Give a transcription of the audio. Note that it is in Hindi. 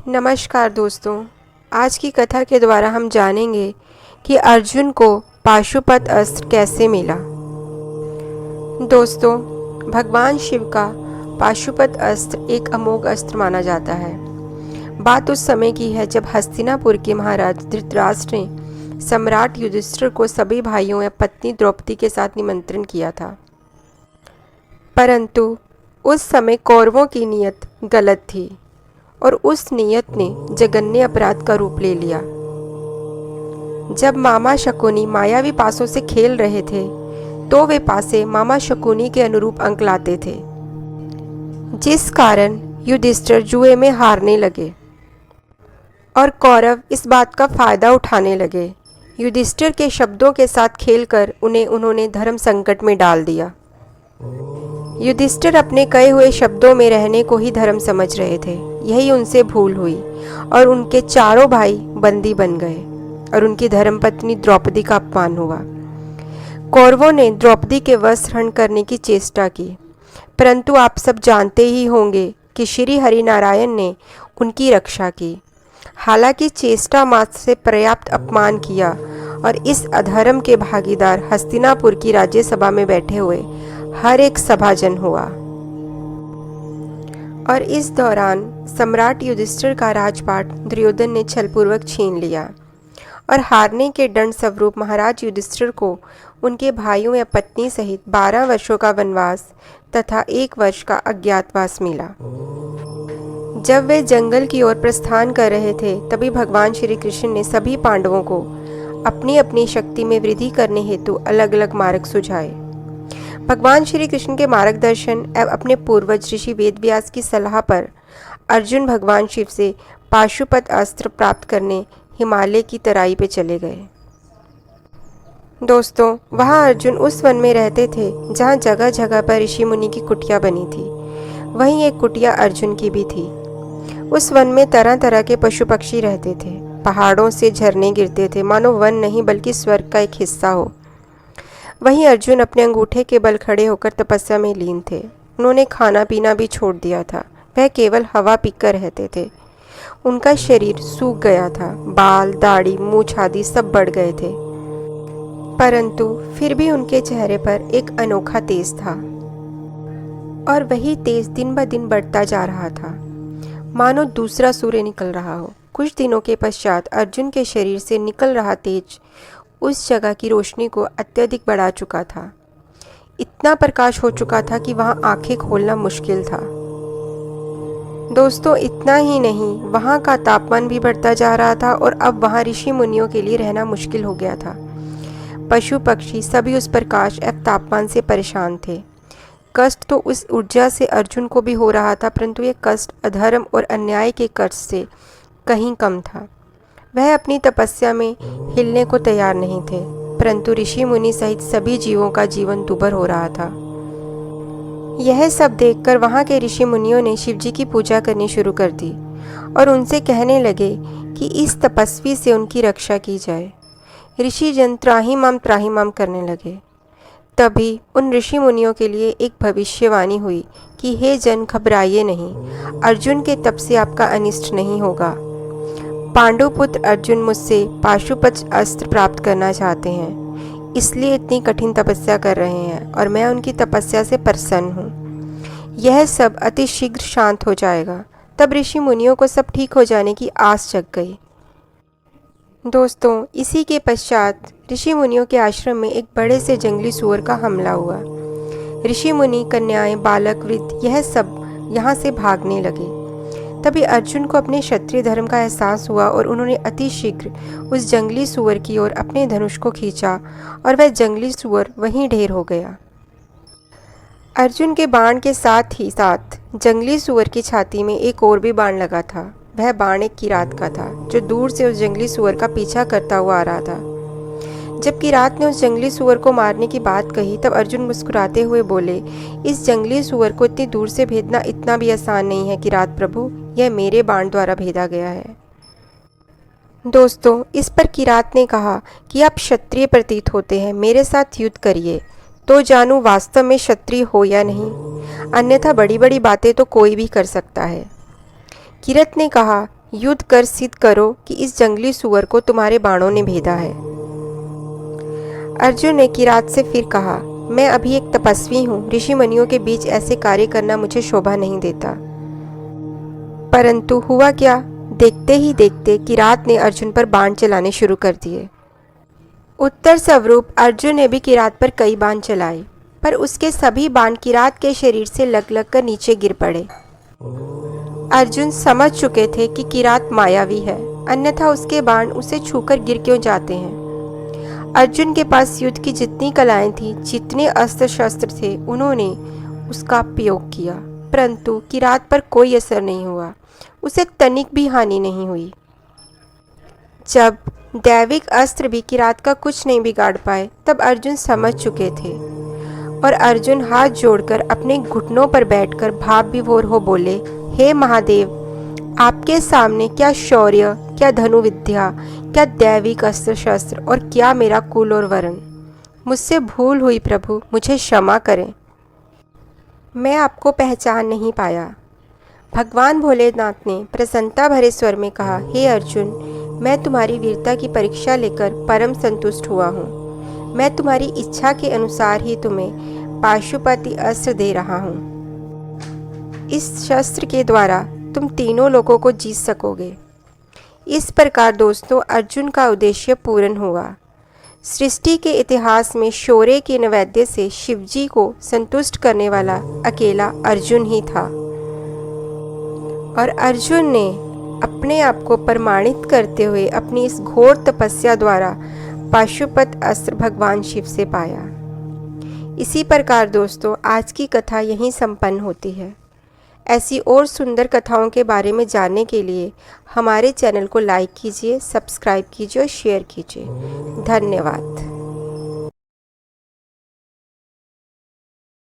नमस्कार दोस्तों। आज की कथा के द्वारा हम जानेंगे कि अर्जुन को पाशुपत अस्त्र कैसे मिला। दोस्तों, भगवान शिव का पाशुपत अस्त्र एक अमोघ अस्त्र माना जाता है। बात उस समय की है जब हस्तिनापुर के महाराज धृतराष्ट्र ने सम्राट युधिष्ठिर को सभी भाइयों या पत्नी द्रौपदी के साथ निमंत्रण किया था, परंतु उस समय कौरवों की नीयत गलत थी और उस नीयत ने जघन्य अपराध का रूप ले लिया। जब मामा शकुनी मायावी पासों से खेल रहे थे तो वे पासे मामा शकुनी के अनुरूप अंक लाते थे, जिस कारण युधिष्ठिर जुए में हारने लगे और कौरव इस बात का फायदा उठाने लगे। युधिष्ठिर के शब्दों के साथ खेलकर उन्होंने धर्म संकट में डाल दिया। युधिष्ठिर अपने कहे हुए शब्दों में रहने को ही धर्म समझ रहे थे। यही उनसे भूल हुई और उनके चारों भाई बंदी बन गए और उनकी धर्मपत्नी द्रौपदी का अपमान हुआ। कौरवों ने द्रौपदी के वस्त्र हरण करने की चेष्टा की, परंतु आप सब जानते ही होंगे कि श्री हरिनारायण ने उनकी रक्षा की। हालांकि चेष्टा मात्र से पर्याप्त अपमान किया और इस अधर्म के भागीदार हस्तिनापुर की राज्यसभा में बैठे हुए हर एक सभाजन हुआ। और इस दौरान सम्राट युधिष्ठिर का राजपाट दुर्योधन ने छलपूर्वक छीन लिया और हारने के दंड स्वरूप महाराज युधिष्ठिर को उनके भाइयों या पत्नी सहित 12 वर्षों का वनवास तथा 1 वर्ष का अज्ञातवास मिला। जब वे जंगल की ओर प्रस्थान कर रहे थे, तभी भगवान श्री कृष्ण ने सभी पांडवों को अपनी अपनी शक्ति में वृद्धि करने हेतु अलग अलग मार्ग सुझाए। भगवान श्री कृष्ण के मार्गदर्शन एवं अपने पूर्वज ऋषि वेदव्यास की सलाह पर अर्जुन भगवान शिव से पाशुपत अस्त्र प्राप्त करने हिमालय की तराई पे चले गए। दोस्तों, वहाँ अर्जुन उस वन में रहते थे जहाँ जगह जगह पर ऋषि मुनि की कुटिया बनी थी। वहीं एक कुटिया अर्जुन की भी थी। उस वन में तरह तरह के पशु पक्षी रहते थे। पहाड़ों से झरने गिरते थे, मानो वन नहीं बल्कि स्वर्ग का एक हिस्सा हो। वहीं अर्जुन अपने अंगूठे के बल खड़े होकर तपस्या में लीन थे। उन्होंने खाना पीना भी छोड़ दिया था। वह केवल हवा पीकर रहते थे। उनका शरीर सूख गया था, बाल, दाढ़ी, मूछ आदि सब बढ़ गए थे, परंतु फिर भी उनके चेहरे पर एक अनोखा तेज था और वही तेज दिन ब दिन बढ़ता जा रहा था, मानो दूसरा सूर्य निकल रहा हो। कुछ दिनों के पश्चात अर्जुन के शरीर से निकल रहा तेज उस जगह की रोशनी को अत्यधिक बढ़ा चुका था। इतना प्रकाश हो चुका था कि वहाँ आंखें खोलना मुश्किल था। दोस्तों, इतना ही नहीं, वहाँ का तापमान भी बढ़ता जा रहा था और अब वहाँ ऋषि मुनियों के लिए रहना मुश्किल हो गया था। पशु पक्षी सभी उस प्रकाश एवं तापमान से परेशान थे। कष्ट तो उस ऊर्जा से अर्जुन को भी हो रहा था, परंतु यह कष्ट अधर्म और अन्याय के कष्ट से कहीं कम था। वह अपनी तपस्या में हिलने को तैयार नहीं थे, परंतु ऋषि मुनि सहित सभी जीवों का जीवन दुभर हो रहा था। यह सब देखकर वहाँ के ऋषि मुनियों ने शिवजी की पूजा करनी शुरू कर दी और उनसे कहने लगे कि इस तपस्वी से उनकी रक्षा की जाए। ऋषि जन त्राहिमाम करने लगे। तभी उन ऋषि मुनियों के लिए एक भविष्यवाणी हुई कि हे जन, घबराइए नहीं, अर्जुन के तप से आपका अनिष्ट नहीं होगा। पांडुपुत्र अर्जुन मुझसे पाशुपत अस्त्र प्राप्त करना चाहते हैं, इसलिए इतनी कठिन तपस्या कर रहे हैं और मैं उनकी तपस्या से प्रसन्न हूँ। यह सब अति शीघ्र शांत हो जाएगा। तब ऋषि मुनियों को सब ठीक हो जाने की आस जग गई। दोस्तों, इसी के पश्चात ऋषि मुनियों के आश्रम में एक बड़े से जंगली सूअर का हमला हुआ। ऋषि मुनि, कन्याएं, बालक, वृद्ध यह सब यहाँ से भागने लगे। तभी अर्जुन को अपने क्षत्रिय धर्म का एहसास हुआ और उन्होंने अति शीघ्र उस जंगली सूअर की ओर अपने धनुष को खींचा और वह जंगली सूअर वहीं ढेर हो गया। अर्जुन के बाण के साथ ही साथ जंगली सूअर की छाती में एक और भी बाण लगा था। वह बाण एक किरात का था, जो दूर से उस जंगली सूअर का पीछा करता हुआ आ रहा था। जब किरात ने उस जंगली सूअर को मारने की बात कही, तब अर्जुन मुस्कुराते हुए बोले, इस जंगली सूअर को इतनी दूर से भेदना इतना भी आसान नहीं है किरात प्रभु, यह मेरे बाण द्वारा भेदा गया है। दोस्तों, इस पर किरात ने कहा कि आप क्षत्रिय प्रतीत होते हैं, मेरे साथ युद्ध करिए तो जानूं वास्तव में क्षत्रिय हो या नहीं, अन्यथा बड़ी बड़ी बातें तो कोई भी कर सकता है। किरत ने कहा, युद्ध कर सिद्ध करो कि इस जंगली सुअर को तुम्हारे बाणों ने भेदा है। अर्जुन ने किरात से फिर कहा, मैं अभी एक तपस्वी हूँ, ऋषि मुनियों के बीच ऐसे कार्य करना मुझे शोभा नहीं देता। परंतु हुआ क्या, देखते ही देखते किरात ने अर्जुन पर बाण चलाने शुरू कर दिए। उत्तर स्वरूप अर्जुन ने भी किरात पर कई बाण चलाए, पर उसके सभी बाण किरात के शरीर से लग कर नीचे गिर पड़े। अर्जुन समझ चुके थे कि किरात मायावी है, अन्यथा उसके बाण उसे छूकर गिर क्यों जाते हैं। अर्जुन के पास युद्ध की जितनी कलाएं थी, जितने अस्त्र शस्त्र थे, उन्होंने उसका प्रयोग किया, परंतु किरात पर कोई असर नहीं हुआ, उसे तनिक भी हानि नहीं हुई। जब दैविक अस्त्र भी किरात का कुछ नहीं बिगाड़ पाए, तब अर्जुन समझ चुके थे और अर्जुन हाथ जोड़कर अपने घुटनों पर बैठकर भाव विभोर हो बोले, हे महादेव, आपके सामने क्या शौर्य, क्या धनुविद्या, क्या दैविक अस्त्र शस्त्र और क्या मेरा कुल और वर्ण। मुझसे भूल हुई प्रभु, मुझे क्षमा करें, मैं आपको पहचान नहीं पाया। भगवान भोलेनाथ ने प्रसन्नता भरे स्वर में कहा, हे अर्जुन, मैं तुम्हारी वीरता की परीक्षा लेकर परम संतुष्ट हुआ हूँ। मैं तुम्हारी इच्छा के अनुसार ही तुम्हें पाशुपति अस्त्र दे रहा हूँ। इस शस्त्र के द्वारा तुम तीनों लोगों को जीत सकोगे। इस प्रकार दोस्तों, अर्जुन का उद्देश्य पूर्ण हुआ। सृष्टि के इतिहास में शौर्य के नैवेद्य से शिवजी को संतुष्ट करने वाला अकेला अर्जुन ही था, और अर्जुन ने अपने आप को प्रमाणित करते हुए अपनी इस घोर तपस्या द्वारा पाशुपत अस्त्र भगवान शिव से पाया। इसी प्रकार दोस्तों, आज की कथा यहीं संपन्न होती है। ऐसी और सुंदर कथाओं के बारे में जानने के लिए हमारे चैनल को लाइक कीजिए, सब्सक्राइब कीजिए और शेयर कीजिए। धन्यवाद।